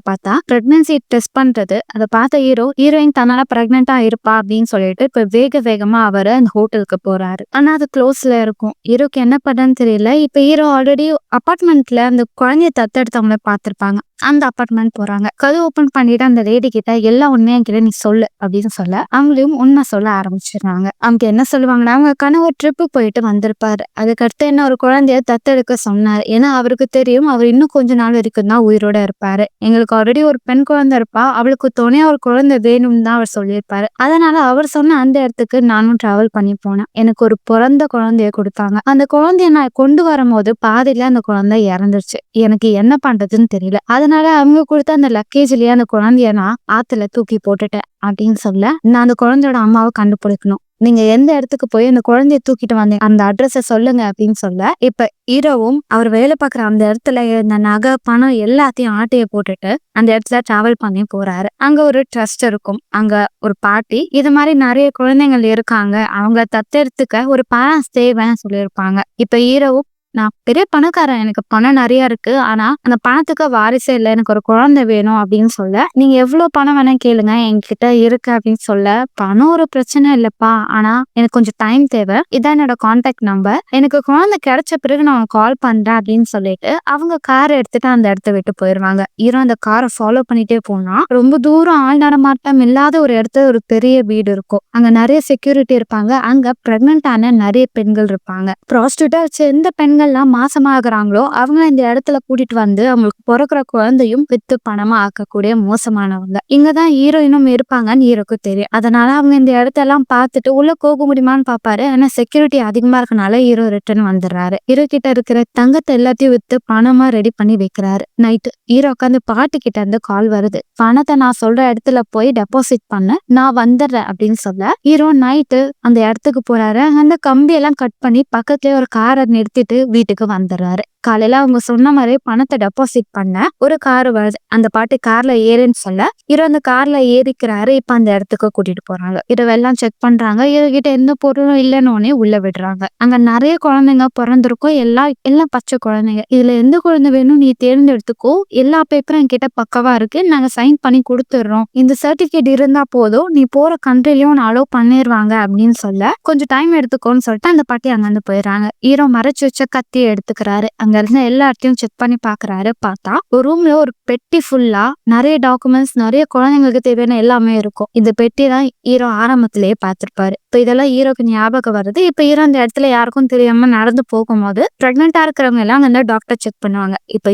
பார்த்தா பிரெக்னன்சி டெஸ்ட் பண்றது. அதை பார்த்த ஹீரோயின் தன்னால பிரெக்னெண்டா இருப்பா அப்படின்னு சொல்லிட்டு இப்ப வேகமா அவரு அந்த ஹோட்டலுக்கு போறாரு. ஆனா அது க்ளோஸ்ல இருக்கும். ஹீரோக்கு என்ன பண்ணன்னு தெரியல. இப்ப ஹீரோ ஆல்ரெடி அபார்ட்மெண்ட்ல அந்த குழந்தைய தத்தெடுத்தவங்கள பார்த்திருப்பாங்க. அந்த அபார்ட்மெண்ட் போறாங்க. கதவு ஓபன் பண்ணிட்டு அந்த லேடி கிட்ட எல்லா உண்மையும் கிட்ட நீ சொல்லு அப்படின்னு சொல்ல, அவங்களையும் உண்மை சொல்ல ஆரம்பிச்சிடுறாங்க. அவங்க என்ன சொல்லுவாங்கன்னா, அவங்க கணவர் ட்ரிப்பு போயிட்டு வந்திருப்பாரு. அதுக்கடுத்து என்ன ஒரு குழந்தைய தத்தெடுக்க சொன்னாரு. ஏன்னா அவருக்கு தெரியும் அவர் இன்னும் கொஞ்ச நாள் வரைக்கும் தான் உயிரோட இருப்பாரு. எங்களுக்கு ஆல்ரெடி ஒரு பெண் குழந்தை இருப்பா, அவளுக்கு துணையா ஒரு குழந்தை வேணும்னு தான் அவர் சொல்லியிருப்பாரு. அதனால அவர் சொன்ன அந்த இடத்துக்கு நானும் டிராவல் பண்ணி போனேன். எனக்கு ஒரு பிறந்த குழந்தைய கொடுத்தாங்க. அந்த குழந்தைய நான் கொண்டு வரும்போது பாதியில அந்த குழந்தை இறந்துருச்சு. எனக்கு என்ன பண்றதுன்னு தெரியல. அதனால அவங்க கொடுத்த அந்த லக்கேஜ்லயே அந்த குழந்தைய நான் ஆத்துல தூக்கி போட்டுட்டேன் அப்படின்னு சொல்ல, நான் அந்த குழந்தையோட அம்மாவை கண்டுபிடிக்கணும், நீங்க எந்த இடத்துக்கு போய் அந்த குழந்தைய தூக்கிட்டு வந்தீங்க அந்த அட்ரஸ சொல்லுங்க அப்படின்னு சொல்ல, இப்ப ஹீரோவும் அவர் வேலை பார்க்குற அந்த இடத்துல இருந்த நகை பணம் எல்லாத்தையும் ஆட்டைய போட்டுட்டு அந்த இடத்துல டிராவல் பண்ணி போறாரு. அங்க ஒரு ட்ரஸ்ட் இருக்கும். அங்க ஒரு பாட்டி இது மாதிரி நிறைய குழந்தைகள் இருக்காங்க, அவங்க தத்தெடுத்துக்க ஒரு பேரண்ட்ஸ் தேவைன்னு சொல்லியிருப்பாங்க. இப்ப ஹீரோவும், நான் பெரிய பணக்காரன், எனக்கு பணம் நிறைய இருக்கு, ஆனா அந்த பணத்துக்கு வாரிசே இல்லை, எனக்கு ஒரு குழந்தை வேணும் அப்படின்னு சொல்ல, நீங்க எவ்வளவு பணம் வேணா கேளுங்க என்கிட்ட இருக்கு அப்படின்னு சொல்ல, பணம் ஒரு பிரச்சனை இல்லப்பா, ஆனா எனக்கு கொஞ்சம் டைம் தேவை, இதான் என்னோட கான்டாக்ட் நம்பர், எனக்கு குழந்தை கிடைச்ச பிறகு நான் கால் பண்றேன் அப்படின்னு சொல்லிட்டு அவங்க காரை எடுத்துட்டு அந்த இடத்த விட்டு போயிருவாங்க. ஹீரோ அந்த காரை ஃபாலோ பண்ணிட்டே போனா ரொம்ப தூரம் ஆள் நடமாட்டம் இல்லாத ஒரு இடத்துல ஒரு பெரிய வீடு இருக்கும். அங்க நிறைய செக்யூரிட்டி இருப்பாங்க. அங்க பிரெக்னென்ட் ஆன நிறைய பெண்கள் இருப்பாங்க. ப்ராஸ்டியூட்டா வச்சு எந்த பெண்கள் எல்லாம் மாசமாகறாங்களோ அவங்க இந்த இடத்துல கூட்டிட்டு வந்து அவங்களுக்கு பிறக்கிற குழந்தையும் வித்து பணமா ஆக்கக்கூடிய மோசமானவங்க. இங்கதான் ஹீரோயினும் இருப்பாங்கன்னு ஹீரோக்கு தெரியும். அதனால அவங்க இந்த இடத்தெல்லாம் பார்த்துட்டு உள்ள போக முடியுமான்னு பாப்பாரு. ஆனா செக்யூரிட்டி அதிகமா இருக்கனால ஹீரோ ரிட்டர்ன் வந்துடுறாரு. ஹீரோ கிட்ட இருக்கிற தங்கத்தை எல்லாத்தையும் வித்து பணமா ரெடி பண்ணி வைக்கிறாரு. நைட்டு ஹீரோ உட்காந்து பாட்டு கிட்ட இருந்து கால் வருது. பணத்தை நான் சொல்ற இடத்துல போய் டெபாசிட் பண்ண, நான் வந்துடுறேன் அப்படின்னு சொல்ல ஹீரோ நைட்டு அந்த இடத்துக்கு போறாரு. அந்த கம்பி எல்லாம் கட் பண்ணி பக்கத்துலயே ஒரு காரை நிறுத்திட்டு வீட்டுக்கு வந்துடுறாரு. காலையில அவங்க சொன்ன மாதிரி பணத்தை டெபாசிட் பண்ண ஒரு கார் வருது. அந்த பாட்டு கார்ல ஏறுன்னு சொல்ல ஹீரோ அந்த கார்ல ஏறிக்கிறாரு. இப்ப அந்த இடத்துக்கு கூட்டிட்டு போறாங்க. இரவெல்லாம் செக் பண்றாங்க. ஹீரோ கிட்ட எந்த பொருளும் இல்லைன்னு உள்ள விடுறாங்க. அங்க நிறைய குழந்தைங்க பிறந்திருக்கும். எல்லாம் பச்சை குழந்தைங்க. இதுல எந்த குழந்தை வேணும் நீ தேர்ந்தெடுத்துக்கோ, எல்லா பேப்பரும் என்கிட்ட பக்கவா இருக்கு, நாங்க சைன் பண்ணி கொடுத்துடுறோம், இந்த சர்டிபிகேட் இருந்தா போதும், நீ போற கண்ட்ரிலயும் அலோவ் பண்ணிடுவாங்க அப்படின்னு சொல்ல கொஞ்சம் டைம் எடுத்துக்கோன்னு சொல்லிட்டு அந்த பாட்டி அங்கிருந்து போயிடுறாங்க. ஹீரோ மறைச்சு வச்ச கத்தியை எடுத்துக்கிறாரு. அங்க இருந்த எல்லா இடத்தையும் செக் பண்ணி பாக்குறாரு. பார்த்தா ஒரு ரூம்ல ஒரு பெட்டி ஃபுல்லா நிறைய டாக்குமெண்ட்ஸ், நிறைய குழந்தைங்களுக்கு தேவையான எல்லாமே இருக்கும். இந்த பெட்டி தான் ஹீரோ ஆரம்பத்திலேயே பார்த்திருப்பாரு. இப்ப இதெல்லாம் ஹீரோக்கு ஞாபகம் வருது. இப்ப ஹீரோ அந்த இடத்துல யாருக்கும் தெரியாம நடந்து போகும்போது பிரெக்னெண்டா இருக்கிறவங்க எல்லாம் அங்க டாக்டர் செக் பண்ணுவாங்க. இப்ப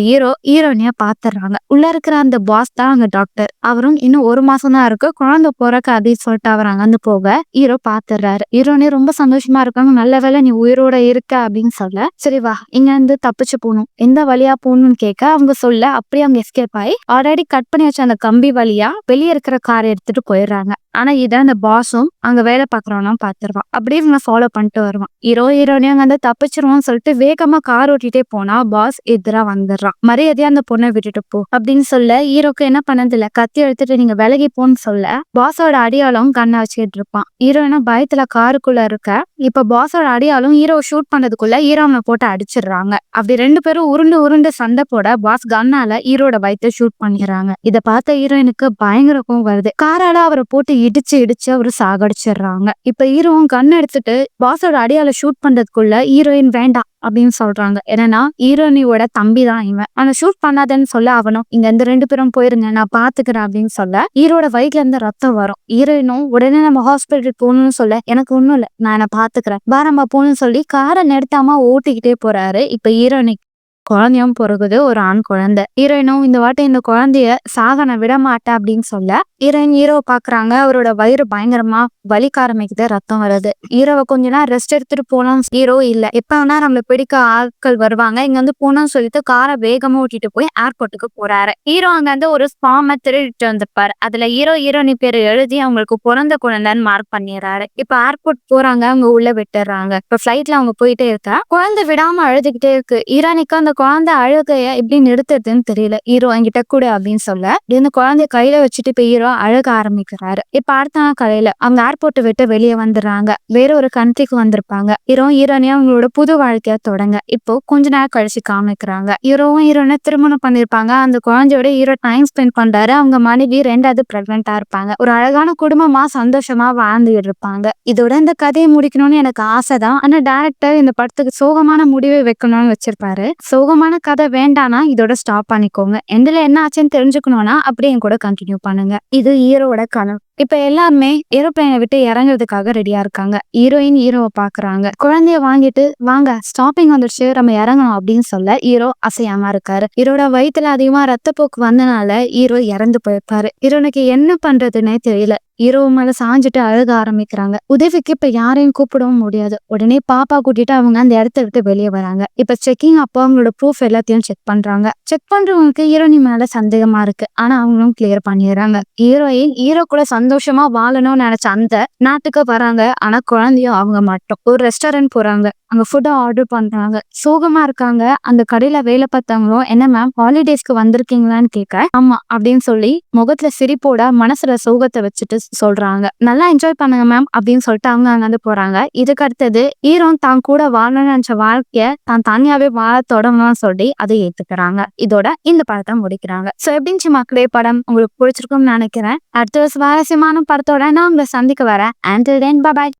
ஹீரோனியா பாத்துறாங்க. உள்ள இருக்கிற அந்த பாஸ் தான் அங்க டாக்டர். அவரும் இன்னும் 1 மாசம் தான் இருக்கு, குழந்தை போறக்கு அப்படின்னு சொல்லிட்டு அவர் அங்கிருந்து போக ஹீரோ பாத்துறாரு. ஹீரோனே ரொம்ப சந்தோஷமா இருக்காங்க. நல்ல வேளை நீ உயிரோட இருக்க அப்படின்னு சொல்ல, சரி வா இங்க இருந்து தப்பிச்சு போகணும், எந்த வழியா போகணும்னு கேட்க அவங்க சொல்ல அப்படியே அவங்க எஸ்கேப் ஆகி ஆல்ரெடி கட் பண்ணி வச்ச அந்த கம்பி வழியா வெளியே இருக்கிற காரை எடுத்துட்டு போயிடுறாங்க. ஆனா இதை அந்த பாஸும் அங்க வேலை பாக்குறவனும் பாத்துருவான். அப்படியே இவங்க ஃபாலோ பண்ணிட்டு வருவான். ஹீரோனியும் அங்க வந்து தப்பிச்சிருவான்னு சொல்லிட்டு வேகமா கார் ஓட்டிட்டே போனா பாஸ் எதிரா வந்துடுறான். மரியாதையா அந்த பொண்ணை விட்டுட்டு போ அப்படின்னு சொல்ல ஹீரோக்கு என்ன பண்ணது இல்ல, கத்தி எடுத்துட்டு நீங்க விலகி போன்னு சொல்ல பாஸோட அடியாலும் கண்ணை வச்சுக்கிட்டு இருப்பான். ஹீரோயினா பயத்துல காருக்குள்ள இருக்க இப்ப பாஸோட அடியாலும் ஹீரோ ஷூட் பண்ணதுக்குள்ள ஹீரோனை போட்டு அடிச்சிடுறாங்க. அப்படி 2 பேரும் உருண்டு உருண்டு சண்டை போட பாஸ் கண்ணால ஹீரோட வயிற்ற ஷூட் பண்ணிடுறாங்க. இதை பார்த்த ஹீரோயினுக்கு பயங்கர கோவம் வருது. காரால அவரை போட்டு இடிச்சு அவரு சாகடிச்சிடுறாங்க. இப்ப ஹீரோவும் கன் எடுத்துட்டு பாஸோட அடியால ஷூட் பண்றதுக்குள்ள ஹீரோயின் வேண்டாம் அப்படின்னு சொல்றாங்க. ஏன்னா ஹீரோனியோட தம்பி தான் இவன். ஆனா ஷூட் பண்ணாதன்னு சொல்ல அவனும் இங்க இந்த 2 பேரும் போயிருங்க நான் பாத்துக்கிறேன் அப்படின்னு சொல்ல ஹீரோட வயிற்றுல இருந்து ரத்தம் வரும். ஹீரோயினும் உடனே நம்ம ஹாஸ்பிட்டல் போகணும்னு சொல்ல எனக்கு ஒண்ணும் இல்ல நான் என்ன பாத்துக்கிறேன் பாரம்பா போகணும்னு சொல்லி காரை நிறுத்தாம ஓட்டிக்கிட்டே போறாரு. இப்ப ஹீரோயினுக்கு குழந்தையும் பிறகுது, ஒரு ஆண் குழந்தை. ஹீரோயினும் இந்த வாட்டி இந்த குழந்தைய சாக நான் விட மாட்டேன் அப்படின்னு சொல்ல ஹீரோவை பாக்குறாங்க. அவரோட வயிறு பயங்கரமா வலிக்க ஆரம்பிக்குது, ரத்தம் வருது. ஹீரோவை கொஞ்ச நேரம் ரெஸ்ட் எடுத்துட்டு போலாம். ஹீரோ இல்ல, எப்ப வேணா நம்மள பிடிக்க ஆட்கள் வருவாங்க, இங்க வந்து போனோம்னு சொல்லிட்டு காரை வேகமா ஓட்டிட்டு போய் ஏர்போர்ட்டுக்கு போறாரு. ஹீரோ அங்க வந்து ஒரு ஃபார்மை திருடிட்டு வந்திருப்பாரு. அதுல ஹீரோனி பேரு எழுதி அவங்களுக்கு பிறந்த குழந்தைன்னு மார்க் பண்ணிடுறாரு. இப்ப ஏர்போர்ட் போறாங்க, அவங்க உள்ள விட்டுறாங்க. இப்ப பிளைட்ல அவங்க போயிட்டே இருக்க குழந்தை விடாம அழுதுகிட்டே இருக்கு. ஹீரோனிக்கு அந்த குழந்தை அழுகைய எப்படி நிறுத்துறதுன்னு தெரியல. ஹீரோ என்கிட்ட கூட அப்படின்னு சொல்ல இந்த குழந்தைய கையில வச்சுட்டு இப்ப ஹீரோ அழுக ஆரம்பிக்கிறாரு. இப்ப அடுத்த நாள் காலையில அவங்க ஏர்போர்ட்டை விட்டு வெளியே வந்துடுறாங்க. வேற ஒரு கண்ட்ரிக்கு வந்திருப்பாங்க. ஹீரோனியா அவங்களோட புது வாழ்க்கைய தொடங்க இப்போ கொஞ்ச நேரம் கழிச்சு காமிக்கிறாங்க. ஹீரோனை திருமணம் பண்ணிருப்பாங்க. அந்த குழந்தையோட ஹீரோ டைம் ஸ்பெண்ட் பண்றாரு. அவங்க மனைவி 2வது பிரெக்னெண்டா இருப்பாங்க. ஒரு அழகான குடும்பமா சந்தோஷமா வாழ்ந்துட்டு இருப்பாங்க. இதோட இந்த கதையை முடிக்கணும்னு எனக்கு ஆசைதான். ஆனா டைரக்டர் இந்த படத்துக்கு சோகமான முடிவை வைக்கணும்னு வச்சிருப்பாரு. சோகமான கதை வேண்டானா இதோட ஸ்டாப் பண்ணிக்கோங்க. எண்டுல என்ன ஆச்சுன்னு தெரிஞ்சுக்கணும்னா அப்படியே கூட கண்டினியூ பண்ணுங்க. இது ஹீரோட கனவு. இப்ப எல்லாருமே ஏரோப்ளைனை விட்டு இறங்குறதுக்காக ரெடியா இருக்காங்க. ஹீரோயின் ஹீரோவை பாக்குறாங்க. குழந்தைய வாங்கிட்டு வாங்க ஸ்டாப்பிங் வந்துடுச்சு நம்ம இறங்கணும் அப்படின்னு சொல்ல ஹீரோ அசையாம இருக்காரு. ஹீரோட வயிற்றுல அதிகமா ரத்தப்போக்கு வந்தனால ஹீரோ இறந்து போயிருப்பாரு. ஹீரோனுக்கு என்ன பண்றதுன்னே தெரியல. ஹீரோ மேல சாஞ்சிட்டு அழுக ஆரம்பிக்கிறாங்க. உதவிக்கு இப்ப யாரையும் கூப்பிடவும் முடியாது. உடனே பாப்பா கூட்டிட்டு அவங்க அந்த இடத்த விட்டு வெளியே வராங்க. இப்ப செக்கிங் அப்போ அவங்களோட ப்ரூஃப் எல்லாத்தையும் செக் பண்றாங்க. செக் பண்றவங்களுக்கு ஹீரோனி மேல சந்தேகமா இருக்கு. ஆனா அவங்களும் கிளியர் பண்ணிடுறாங்க. ஹீரோ கூட சந்தோஷமா வாழணும்னு நினைச்ச அந்த நாட்டுக்கு வராங்க. ஆனா குழந்தையும் அவங்க மட்டும் ஒரு ரெஸ்டாரண்ட் போறாங்க. அங்க ஃபுட்டை ஆர்டர் பண்றாங்க. சோகமா இருக்காங்க. அந்த கடையில வேலை பார்த்தவங்களும் என்ன மேம் ஹாலிடேஸ்க்கு வந்திருக்கீங்களான்னு கேட்க ஆமா அப்படின்னு சொல்லி முகத்துல சிரிப்போட மனசுல சோகத்தை வச்சுட்டு சொல்றாங்க. நல்லா என்ஜாய் பண்ணுங்க மேம் அப்படின்னு சொல்லிட்டு அவங்க அங்கிருந்து போறாங்க. இதுக்கு அடுத்தது ஹீரோ தான் கூட வாழணும்னு நினைச்ச வாழ்க்கைய தான் தனியாவே வாழ தொடங்கணும்னு சொல்லி அதை ஏத்துக்கிறாங்க. இதோட இந்த படத்தை முடிக்கிறாங்க. சோ எப்படின்னு மக்களே படம் உங்களுக்கு பிடிச்சிருக்கும்னு நினைக்கிறேன். அடுத்த சுவாரஸ்யமான படத்தோட நான் உங்களை சந்திக்க வரேன். Until then, bye bye.